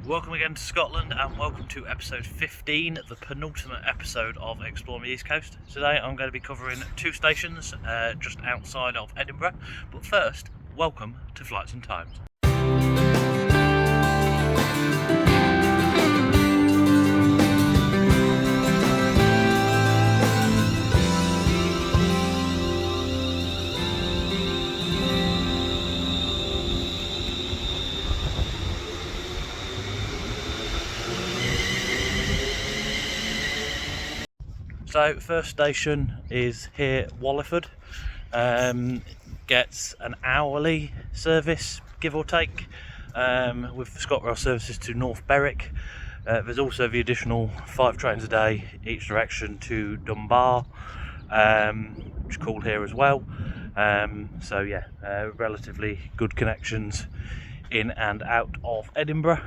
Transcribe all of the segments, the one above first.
Welcome again to Scotland and welcome to episode 15, the penultimate episode of Exploring the East Coast. Today I'm going to be covering two stations just outside of Edinburgh, but first, welcome to Flights and Times. So first station is here, Wallyford. Gets an hourly service, give or take, with ScotRail services to North Berwick. There's also the additional 5 trains a day each direction to Dunbar, which is called here as well. So yeah, relatively good connections in and out of Edinburgh.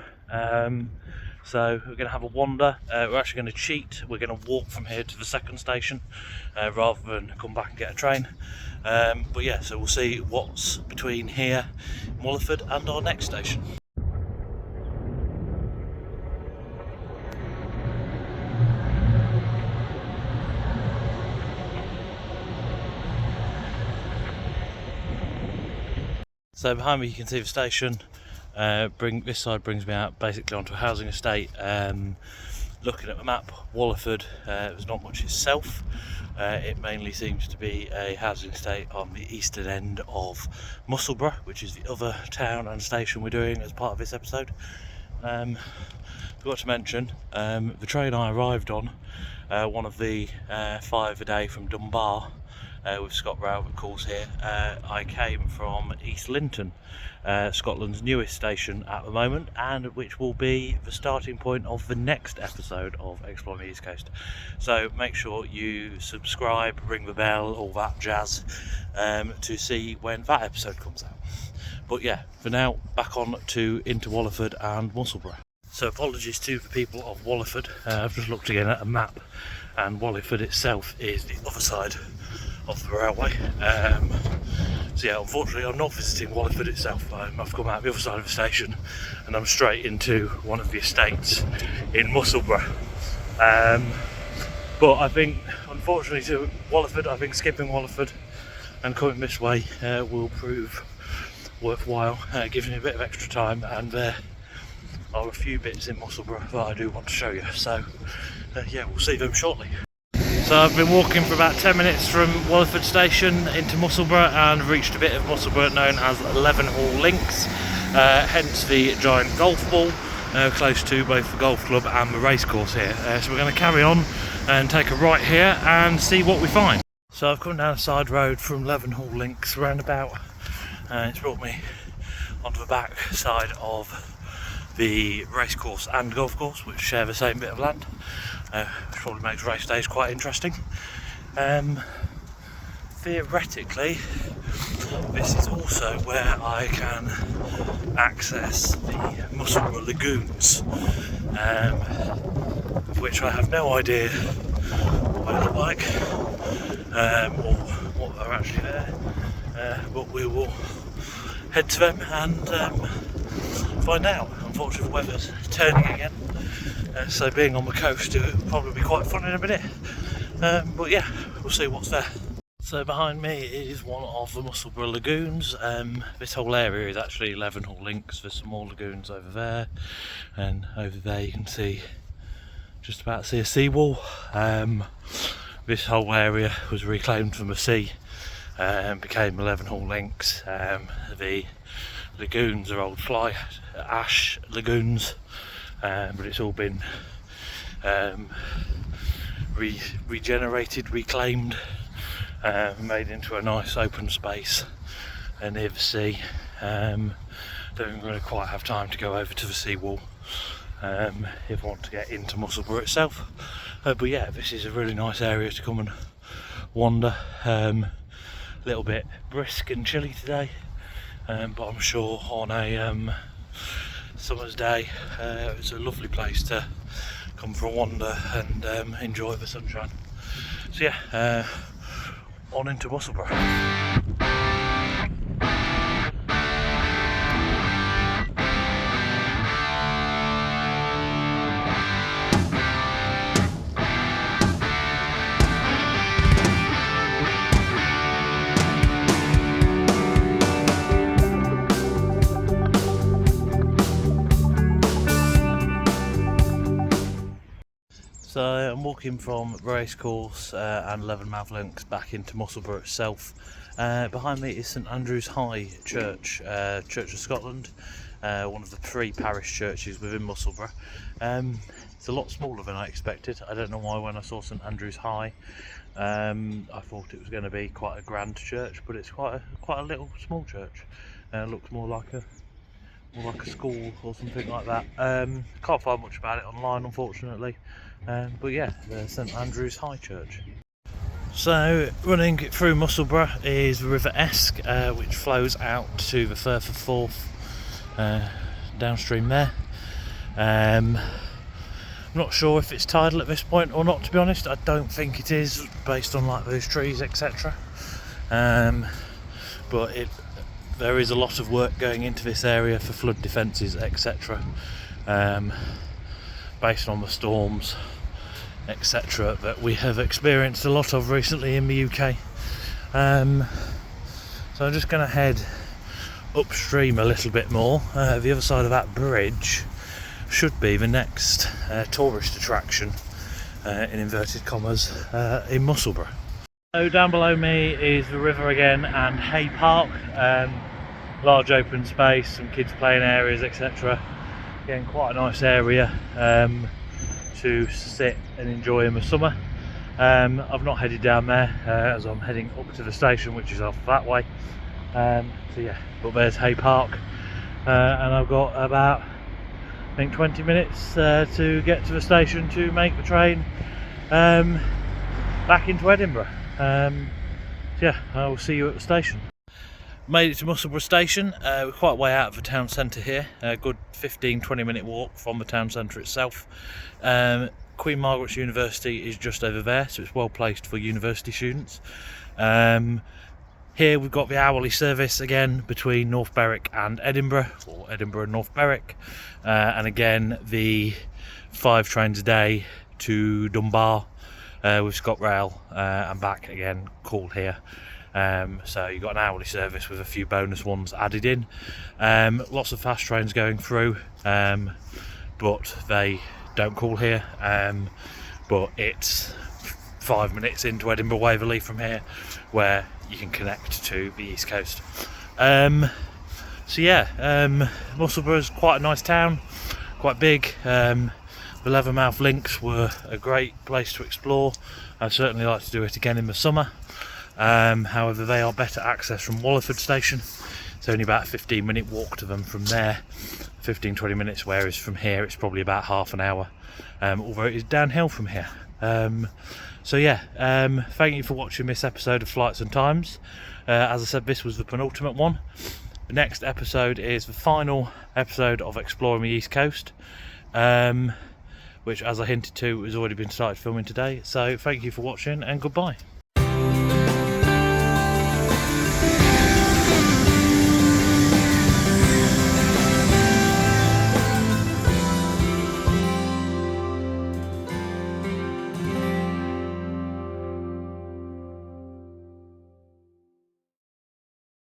So we're going to have a wander. We're actually going to cheat. We're going to walk from here to the second station rather than come back and get a train. But yeah, so we'll see what's between here, Wallyford, and our next station. So behind me you can see the station. This side brings me out basically onto a housing estate. Looking at the map, Wallyford, there's not much itself. It mainly seems to be a housing estate on the eastern end of Musselburgh, which is the other town and station we're doing as part of this episode. Forgot to mention, the train I arrived on, one of the 5 a day from Dunbar, with ScotRail that calls here. I came from East Linton, Scotland's newest station at the moment, and which will be the starting point of the next episode of Exploring the East Coast. So make sure you subscribe, ring the bell, all that jazz, to see when that episode comes out. But yeah, for now, back on to into Wallyford and Musselburgh. So apologies to the people of Wallyford. I've just looked again at a map, and Wallyford itself is the other side of the railway. So yeah, unfortunately I'm not visiting Wallyford itself. I've come out the other side of the station and I'm straight into one of the estates in Musselburgh. But I think, unfortunately to Wallyford, I think skipping Wallyford and coming this way will prove worthwhile, giving me a bit of extra time, and there are a few bits in Musselburgh that I do want to show you. So yeah, we'll see them shortly. So I've been walking for about 10 minutes from Wallyford station into Musselburgh and reached a bit of Musselburgh known as Levenhall Links, hence the giant golf ball close to both the golf club and the racecourse here. So we're going to carry on and take a right here and see what we find. So I've come down a side road from Levenhall Links roundabout, and it's brought me onto the back side of the racecourse and golf course, which share the same bit of land, which probably makes race days quite interesting. Theoretically, this is also where I can access the Musselburgh lagoons, of which I have no idea what they look like, or what they're actually there, but we will head to them and find out. Unfortunately the weather's turning again, so being on the coast it will probably be quite fun in a minute, but yeah, we'll see what's there. So behind me is one of the Musselburgh lagoons. This whole area is actually Levenhall Links. There's some more lagoons over there, and over there you can see, just about see a seawall. This whole area was reclaimed from the sea and became Levenhall Links. The lagoons are old fly ash lagoons, but it's all been regenerated, reclaimed, made into a nice open space near the sea. Don't really quite have time to go over to the seawall if I want to get into Musselburgh itself, but yeah, this is a really nice area to come and wander. A little bit brisk and chilly today, but I'm sure on a summer's day it's a lovely place to come for a wander and enjoy the sunshine. So yeah, on into Musselburgh. So I'm walking from Racecourse and 11 Mouth Links back into Musselburgh itself. Behind me is St Andrew's High Church, Church of Scotland, one of the 3 parish churches within Musselburgh. It's a lot smaller than I expected. I don't know why when I saw St Andrew's High I thought it was going to be quite a grand church, but it's quite a little small church. Looks more like a school or something like that. Can't find much about it online, unfortunately. But yeah, the St Andrew's High Church. So running through Musselburgh is the River Esk, which flows out to the Firth of Forth downstream there. I'm not sure if it's tidal at this point or not, to be honest. I don't think it is, based on like those trees, etc. But there is a lot of work going into this area for flood defences, etc. Based on the storms, etc. that we have experienced a lot of recently in the UK. So I'm just going to head upstream a little bit more. The other side of that bridge should be the next tourist attraction, in inverted commas, in Musselburgh. So down below me is the river again and Hay Park, large open space, some kids playing areas, etc. Again, quite a nice area to sit and enjoy in the summer. I've not headed down there as I'm heading up to the station, which is off that way. So yeah, but there's Hay Park, and I've got about, I think, 20 minutes to get to the station to make the train back into Edinburgh. So yeah, I will see you at the station. Made it to Musselburgh station. We're quite a way out of the town centre here, a good 15-20 minute walk from the town centre itself. Queen Margaret's University is just over there, so it's well placed for university students. Here we've got the hourly service again between North Berwick and Edinburgh, or Edinburgh and North Berwick, and again the 5 trains a day to Dunbar with ScotRail and back again, called here. So you've got an hourly service with a few bonus ones added in. Lots of fast trains going through, but they don't call here. But it's 5 minutes into Edinburgh Waverley from here, where you can connect to the East Coast. So yeah, Musselburgh is quite a nice town, quite big. The Leathermouth Links were a great place to explore. I'd certainly like to do it again in the summer. However, they are better access from Wallyford station. It's only about a 15-minute walk to them from there, 15-20 minutes, whereas from here it's probably about half an hour, although it is downhill from here. So yeah, thank you for watching this episode of Flights and Times. As I said, this was the penultimate one. The next episode is the final episode of Exploring the East Coast, which, as I hinted to, has already been started filming today. So thank you for watching, and goodbye.